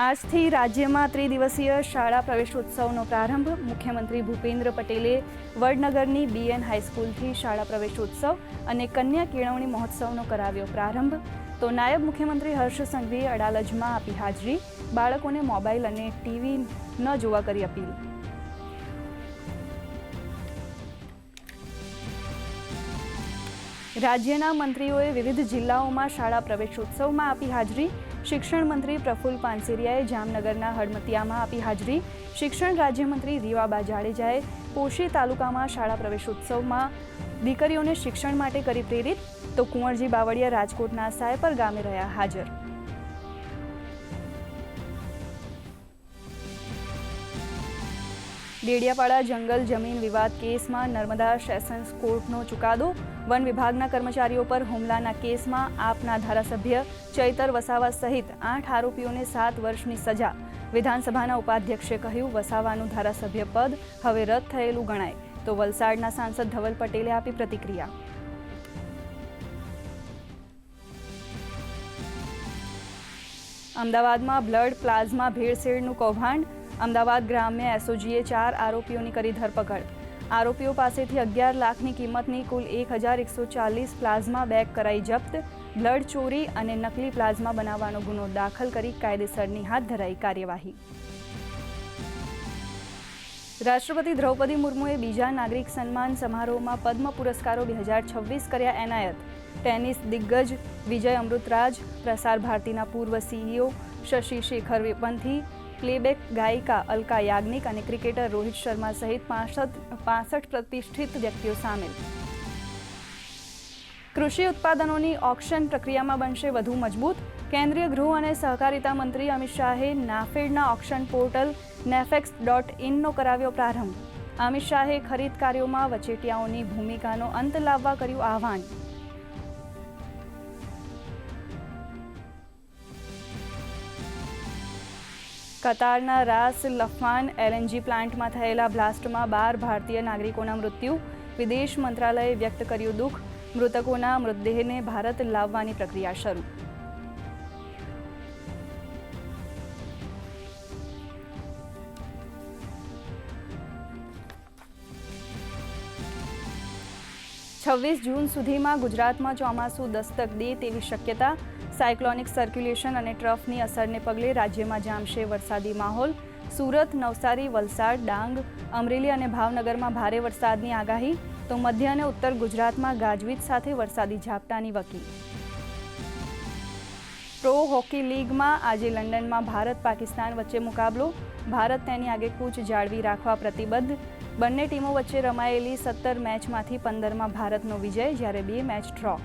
આજથી રાજ્યમાં ત્રિદિવસીય શાળા પ્રવેશોત્સવનો પ્રારંભ. મુખ્યમંત્રી ભૂપેન્દ્ર પટેલે વડનગરની BN હાઈસ્કૂલથી શાળા પ્રવેશોત્સવ અને કન્યા કેળવણી મહોત્સવનો કરાવ્યો પ્રારંભ. તો નાયબ મુખ્યમંત્રી હર્ષ સંઘવીએ અડાલજમાં આપી હાજરી. બાળકોને મોબાઈલ અને ટીવી ન જોવા કરી અપીલ. રાજ્યના મંત્રીઓએ વિવિધ જિલ્લાઓમાં શાળા પ્રવેશોત્સવમાં આપી હાજરી. શિક્ષણ મંત્રી પ્રફુલ્લ પાનસેરિયાએ જામનગરના હડમતિયામાં આપી હાજરી. શિક્ષણ રાજ્યમંત્રી રીવાબા જાડેજાએ પોશી તાલુકામાં શાળા પ્રવેશોત્સવમાં દીકરીઓને શિક્ષણ માટે કરી પ્રેરિત. તો કુંવરજી બાવળિયા રાજકોટના સાયપર ગામે રહ્યા હાજર. ડેડિયાપાડા જંગલ જમીન વિવાદ કેસમાં નર્મદા સેશન્સ કોર્ટનો ચુકાદો. વન વિભાગના કર્મચારીઓ પર હુમલાના કેસમાં આપના ધારાસભ્ય ચૈતર વસાવા સહિત 8 આરોપીઓને 7 વર્ષની સજા. વિધાનસભાના ઉપાધ્યક્ષે કહ્યું, વસાવાનું ધારાસભ્ય પદ હવે રદ થયેલું ગણાય. તો વલસાડના સાંસદ ધવલ પટેલે આપી પ્રતિક્રિયા. અમદાવાદમાં બ્લડ પ્લાઝમા ભેળસેળનું કૌભાંડ. અમદાવાદ ગ્રામ્ય એસઓજીએ 4 આરોપીઓની કરી ધરપકડ. આરોપીઓ પાસેથી 11 લાખની કિંમતની કુલ 1140 પ્લાઝમા બેગ કરાઈ જપ્ત. બ્લડ ચોરી અને નકલી પ્લાઝમા બનાવવાનો ગુનો દાખલ કરી કાયદેસરની હાથ ધરાઈ કાર્યવાહી. રાષ્ટ્રપતિ દ્રૌપદી મુર્મુએ બીજા નાગરિક સન્માન સમારોહમાં પદ્મ પુરસ્કારો 2026 કર્યા એનાયત. ટેનિસ દિગ્ગજ વિજય અમૃતરાજ, પ્રસાર ભારતીના પૂર્વ CEO શશી શેખર વેપંથી, પ્લેબેક ગાયિકા અલકા યાજ્ઞિક અને ક્રિકેટર રોહિત શર્મા સહિત 65 પ્રતિષ્ઠિત વ્યક્તિઓ સામેલ. કૃષિ ઉત્પાદનોની ઓક્શન પ્રક્રિયામાં બનશે વધુ મજબૂત. કેન્દ્રીય ગૃહ અને સહકારિતા મંત્રી અમિત શાહે નાફેડના ઓક્શન પોર્ટલ nafex.in નો કરાવ્યો પ્રારંભ. અમિત શાહે ખરીદ કાર્યોમાં વચેટિયાઓની ભૂમિકાનો અંત લાવવા કર્યું આહવાન. કતારના રાસ લફાન LNG પ્લાન્ટમાં થયેલા બ્લાસ્ટમાં 12 ભારતીય નાગરિકોના મૃત્યુ. વિદેશ મંત્રાલયે વ્યક્ત કર્યું દુઃખ. મૃતકોના મૃતદેહને ભારત લાવવાની પ્રક્રિયા શરૂ. છવ્વીસ જૂન સુધીમાં ગુજરાતમાં ચોમાસું દસ્તક દે તેવી શક્યતા. સાયક્લોનિક સર્ક્યુલેશન અને ટ્રફની અસરને પગલે રાજ્યમાં જામશે વરસાદી માહોલ. સુરત, નવસારી, વલસાડ, ડાંગ, અમરેલી અને ભાવનગરમાં ભારે વરસાદની આગાહી. તો મધ્ય અને ઉત્તર ગુજરાતમાં ગાજવીજ સાથે વરસાદી ઝાપટાની વકી. પ્રો હોકી લીગમાં આજે લંડનમાં ભારત પાકિસ્તાન વચ્ચે મુકાબલો. ભારત તેની આગેકૂચ જાળવી રાખવા પ્રતિબદ્ધ. બંને ટીમો વચ્ચે રમાયેલી 17 મેચમાંથી 15માં ભારતનો વિજય, જ્યારે 2 મેચ ડ્રો.